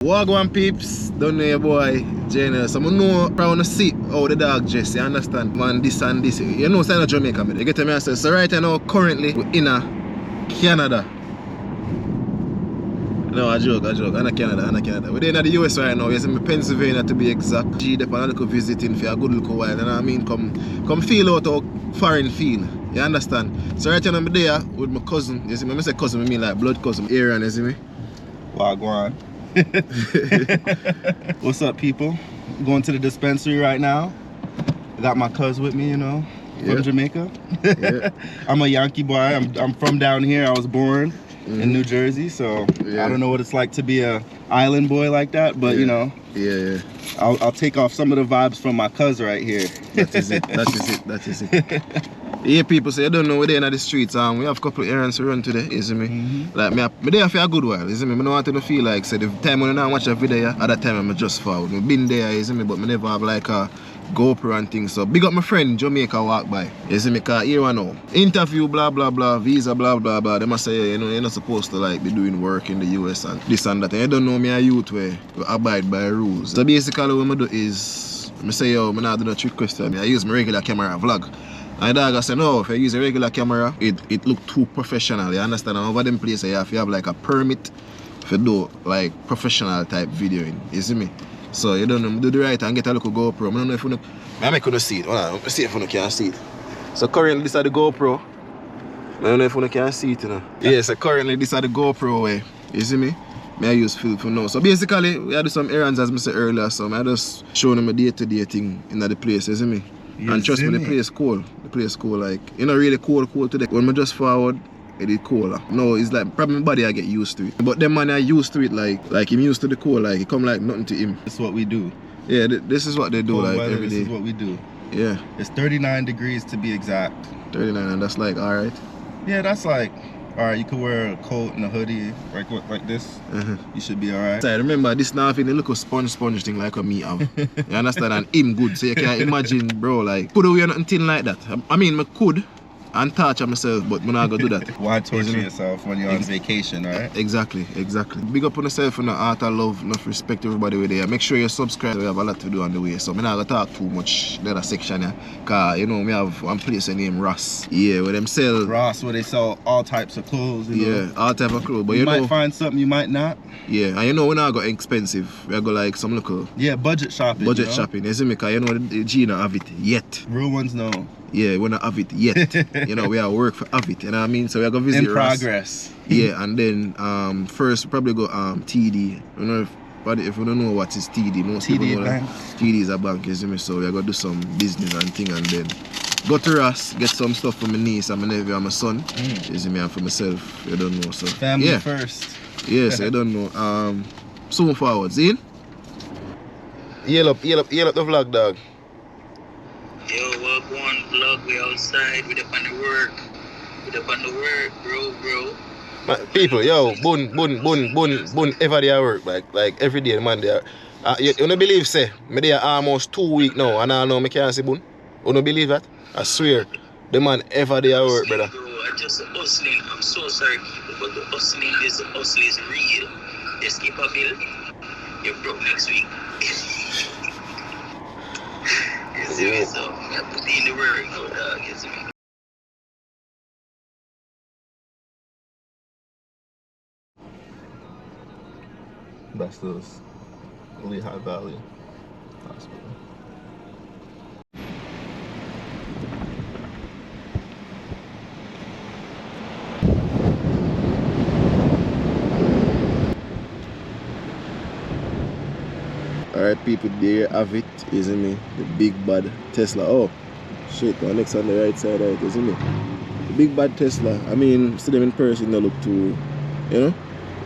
Wagwan peeps, don't know your boy Jnel. So I know probably wanna see how the dog dress, you understand? Man, this and this. You know, it's not Jamaica, man. You get to me and say, so right now, currently, we're in Canada. No, I joke, I'm not Canada. We're in the US right now, we're in Pennsylvania to be exact. G, they're on a little visiting for a good little while, and I mean, come feel out how foreign feel. You understand? So right now, I'm there with my cousin. You see me? When I say cousin, I mean like blood cousin, Aaron, you see me? Wagwan. What's up, people? Going to the dispensary right now. I got my cuz with me, you know, from Jamaica. Yeah. I'm a Yankee boy. I'm from down here. I was born in New Jersey, so I don't know what it's like to be a island boy like that, but you know, I'll take off some of the vibes from my cuz right here. That is it. Yeah, people say, I don't know, we're there in the streets. We have a couple of errands to run today, you see me? Like, me there for a good while, you see me? I don't want to feel like, say, the time when I watch a video, at that time I'm just forward. I've been there, you see me? But I never have like a GoPro and things. So, big up my friend, Jamaica walk by. You see me? Because here I know. Interview, blah, blah, blah, visa, blah, blah, blah. They must say, yeah, you know, you're not supposed to like be doing work in the US and this and that. And you don't know me a youth where we abide by rules. So basically what I do is, I say, yo, I'm not doing a trick question. I use my regular camera vlog. And the dog I said, no, if you use a regular camera, it look too professional, you understand? And over them places, you have to have like a permit to do like professional type videoing, you see me? So you don't know, do the right and get a little GoPro. I don't know if you know, I couldn't see it. Hold on, let me see if you can see it. So currently this is the GoPro. I don't know if you can see it, you know. Yeah, so currently this is the GoPro way, you see me? I use film for now. So basically, we do some errands as I said earlier, so I just showing them a day-to-day thing in the place, you see me? And trust me, the place cool. The place cool, like, you know, really cool today. When I just forward, it is cooler. No, it's like, probably my body I get used to it. But them man are used to it, like him used to the cool, like, it come like nothing to him. This is what we do. Yeah, this is what they do, like, every day. This is what we do. Yeah. It's 39 degrees to be exact. 39, and that's like, alright. Yeah, that's like, alright, you could wear a coat and a hoodie, like this. You should be alright. So remember, this now feeling a little sponge thing like a me have. You understand? And him good, so you can imagine, bro, like, could we nothing like that? I mean, I could and torture myself, but I'm not gonna do that. Why torture yourself when you're on vacation, right? Exactly. Big up on yourself and heart of love, enough respect everybody with there. Make sure you subscribe. We have a lot to do on the way, so I'm not gonna talk too much in the other section here. Cause you know, we have one place named Ross. Yeah, where them sell Ross, where they sell all types of clothes. You know? All type of clothes. But you might find something, you might not. Yeah, and you know, we're not go expensive. We go like some local. Yeah, budget shopping. Budget shopping. You see me? Cause you know the G not have it yet. Real ones know. Yeah, we don't have it yet. You know, we are work for have it. You know what I mean? So we are gonna visit in progress. Yeah, and then first we probably go TD. You know, if we don't know what is TD, most TD people know bank. TD is a bank, you see me? So we are gonna do some business and thing, and then go to Ross, get some stuff for my niece and my nephew and my son. You see me? And for myself, you don't know. So family first. Yes, I don't know. Soon forward, see? Yell up the vlog, dog. Yo, what one vlog, we outside, we up on the work. We up on the work, bro. People, yo, bun every day I work, like every day, man. There, you don't believe, say, me there almost 2 weeks now, and I know me can't see bun. You don't believe that? I swear, the man every day I work, brother. Bro, I just hustling. I'm so sorry, people, but the hustle is real. Just keep a bill. You're broke next week. You see me? So I put in the work, no dog. You see me? That's the Lehigh Valley Hospital. Alright, people, there have it, isn't me? The big bad Tesla. Oh, shit, the next on the right side, right, isn't it? The big bad Tesla. I mean, see them in person, they look too, you know?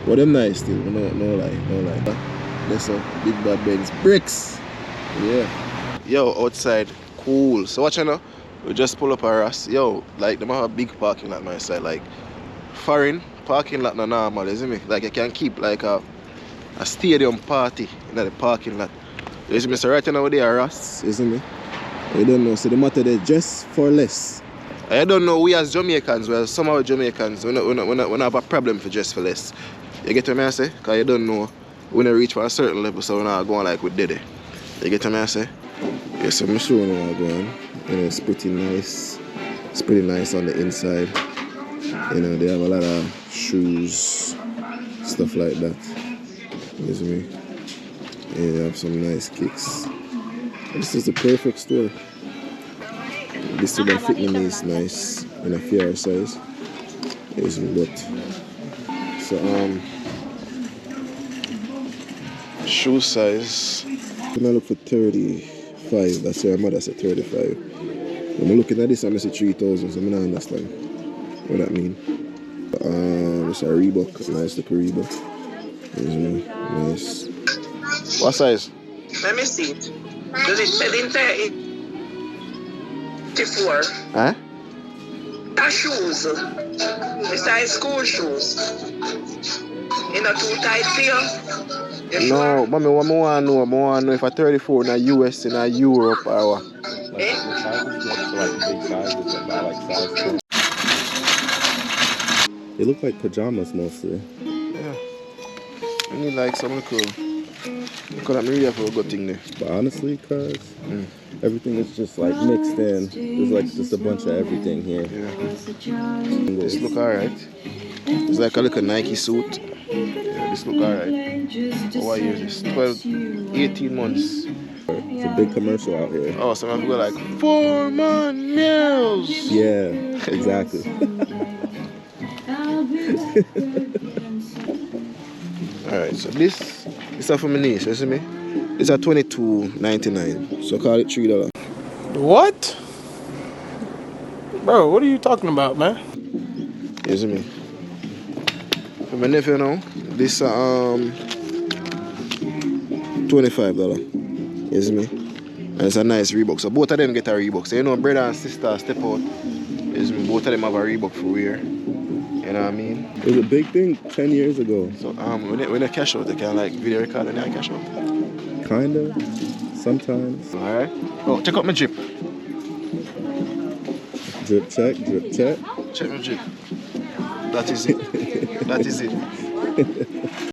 But them nice still, no lie. That's a big bad Benz. Bricks! Yeah. Yo, outside, cool. So watch you know, we just pull up our ass. Yo, like, them have a big parking lot on my side, like, foreign parking lot not normal, isn't me? Like, you can keep, like, a stadium party in the parking lot. You see me? So right now they are Ross, isn't me? You don't know. So the matter they dress for less. I don't know, we as Jamaicans, well, some of our Jamaicans, we not have a problem for dress for less. You get what I say? Because you don't know we don't reach for a certain level, so we're not going like we did it. You get what I say? Yeah, so I'm showing you how I'm going. You know, it's pretty nice. It's pretty nice on the inside. You know, they have a lot of shoes, stuff like that. You see me? Yeah, they have some nice kicks. This is the perfect store. This store that fit me is nice in a fair size. Is but so shoe size. When I look for 35, that's where my mother said 35. When I'm looking at this, I'm see 3,000, so I don't understand what that mean. It's a Reebok, nice little Reebok. Nice. What size? Let me see it. Does it say in 34? Huh? That shoes. It's like school shoes. You know, too tight for you? You No, sure? mommy, what I want to know if a 34 in a US, in a Europe, or what? Like the sizes go to like big sizes, about like size 10. They look like pajamas mostly. Yeah. I need like some cool. Because I'm really have a good thing there. But honestly, cuz everything is just like mixed in. There's like just a bunch of everything here. Yeah. This look alright. It's like a little Nike suit. Yeah, this look alright. What year is this? 12, 18 months. It's a big commercial out here. Oh, so I have to go like 4 meals. Yeah, exactly. Alright, so this is for my niece, you see me? It's at $22.99. So call it $3. What? Bro, what are you talking about, man? You see me? For my nephew now, this $25. You see me? And it's a nice Reebok. So both of them get a Reebok. So you know, brother and sister step out. You see me? Both of them have a Reebok for wear. You know what I mean? It was a big thing 10 years ago. So when they cash out, they can like video record and they cash out. Kinda. Sometimes. Alright. Oh, check out my drip. Drip check, drip check. Check my drip. That is it. That is it.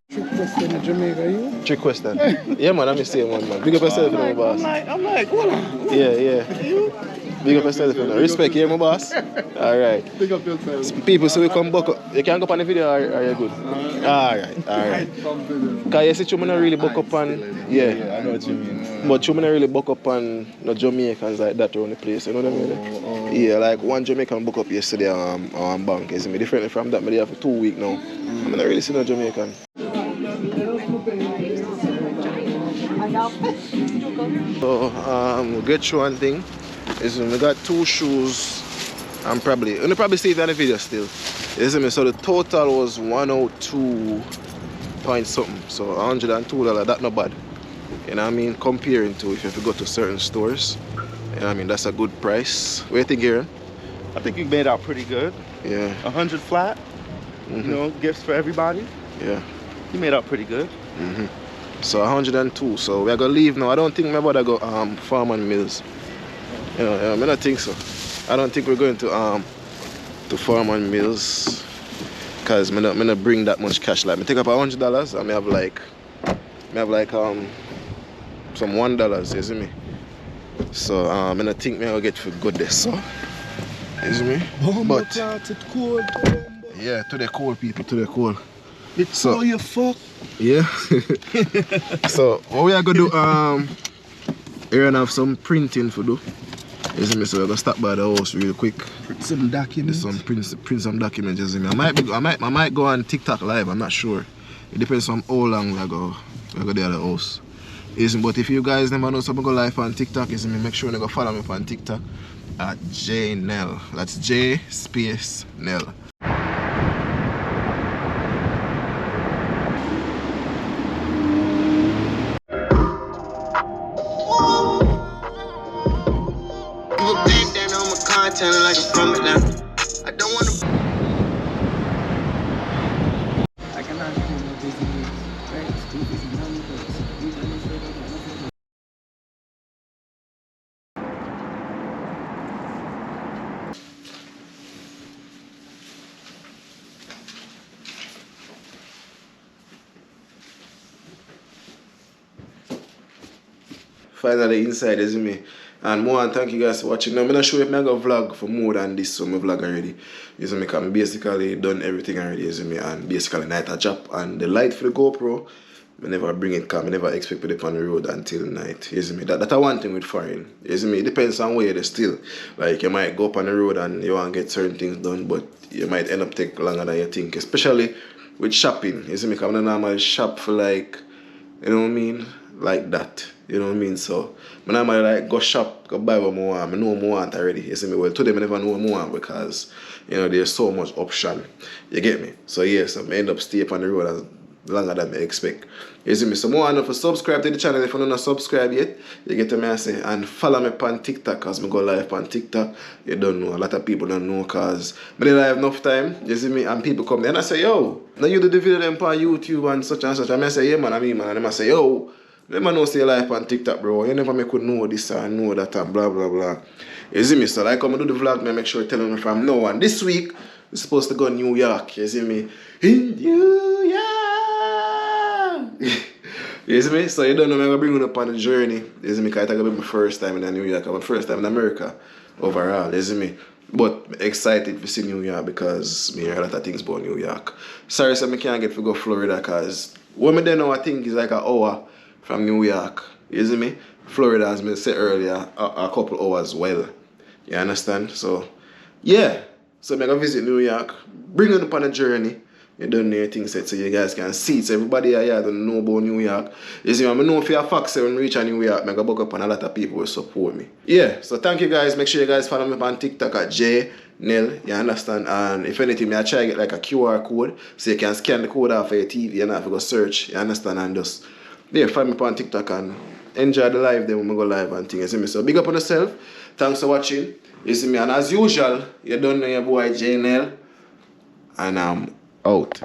Trick Western in Jamaica, you? Trick Western. Yeah, man, I'm the same one, man. Big up yourself, you know, my boss. I'm like, hold on. Yeah. Big up yourself, you know. Respect, you, my boss. Alright. Big up yourself. People, so we come back up. You can go up on the video, or are you good? Alright. Because you see, you not really buck up on. Yeah, I know what you mean. but you not really buck up on no Jamaicans like that around the place, you know what I mean? Yeah, like one Jamaican book up yesterday on bank. It's me differently from that, but they have for 2 weeks now. I'm not really seeing no Jamaican. So, we'll get you one thing. Is we got 2 shoes. I'm probably see it on the video still. You see me? So the total was 102 point something. So $102, that's not bad. You know what I mean? Comparing to if you have to go to certain stores. You know what I mean? That's a good price. What do you think, Aaron? I think you made out pretty good. Yeah. 100 flat. You know, gifts for everybody. Yeah. You made out pretty good. So 102. So we're gonna leave now. I don't think my brother go Farm and Mills. You know, I don't think so. I don't think we're going to Farm and Mills. Cause me not bring that much cash. Like me take up $100 and me have like some $1, you see me? So I don't think me gonna get for good this, so you see me? But yeah, to the cool people, to the cool. So you fuck. Yeah. So what we are gonna do, here and have some printing for do. You see me? So we're gonna stop by the house real quick. Print some documents. Print some documents, you see me? I might go on TikTok live, I'm not sure. It depends on how long we go there at the house. But if you guys never know something go live on TikTok, is me, make sure you go follow me on TikTok at Jnel. That's J space Nel. Like I'm from it now. I don't want to. I cannot do no business. Right? Stupid and dumb things. finally inside, you see me. And more, and thank you guys for watching. Now, I'm not sure if I go vlog for more than this, so I vlog already. You see me, because I basically done everything already, you see me, and basically night a job. And the light for the GoPro, I never bring it, because I never expect to be on the road until night, you see me. That's one thing with foreign, you see me. It depends on where you're still. Like, you might go up on the road and you want to get certain things done, but you might end up taking longer than you think, especially with shopping, you see me, because I don't normally shop for like, you know what I mean, like that, you know what I mean, so I normally like go shop, go buy what I want, I know what I want already, you see me, well today I never know what I want because, you know, there's so much option, you get me, so yes, I end up stay up on the road as longer than I expect, you see me, so more enough to subscribe to the channel if you're not subscribed yet, you get to me I say, and follow me on TikTok, because I go live on TikTok, you don't know, a lot of people don't know, because I don't have enough time, you see me, and people come there, and I say, yo, now you do the video them on YouTube and such, and I say, yeah man, I mean man, and I say, yo, let me know say you live on TikTok, bro, you never make could know this and know that and blah, blah, blah, you see me, so like come and do the vlog, I make sure I tell them from now on, this week, we're supposed to go to New York, you see me, in New York. You see me? So you don't know I'm going to bring you up on the journey. You see me? Because it's going to be my first time in New York. My first time in America overall. You see me? But I'm excited to see New York because I hear a lot of things about New York. Sorry, so I can't get to go to Florida because what I don't know, I think is like an hour from New York. You see me? Florida, as I said earlier, a couple hours well. You understand? So, yeah. So I'm going to visit New York. Bring you up on a journey. You don't know anything set so you guys can see it. So everybody here don't know about New York. You see, I know if you're a fox when reach a New York, I'm going to up and a lot of people will support me. Yeah, so thank you guys. Make sure you guys follow me on TikTok at Jnel, you understand? And if anything, I try to get like a QR code so you can scan the code off of your TV and have to go search, you understand? And just, yeah, follow me on TikTok and enjoy the live then when we go live and things. You see me? So big up on yourself. Thanks for watching. You see me? And as usual, you don't know your boy Jnel. And I'm out.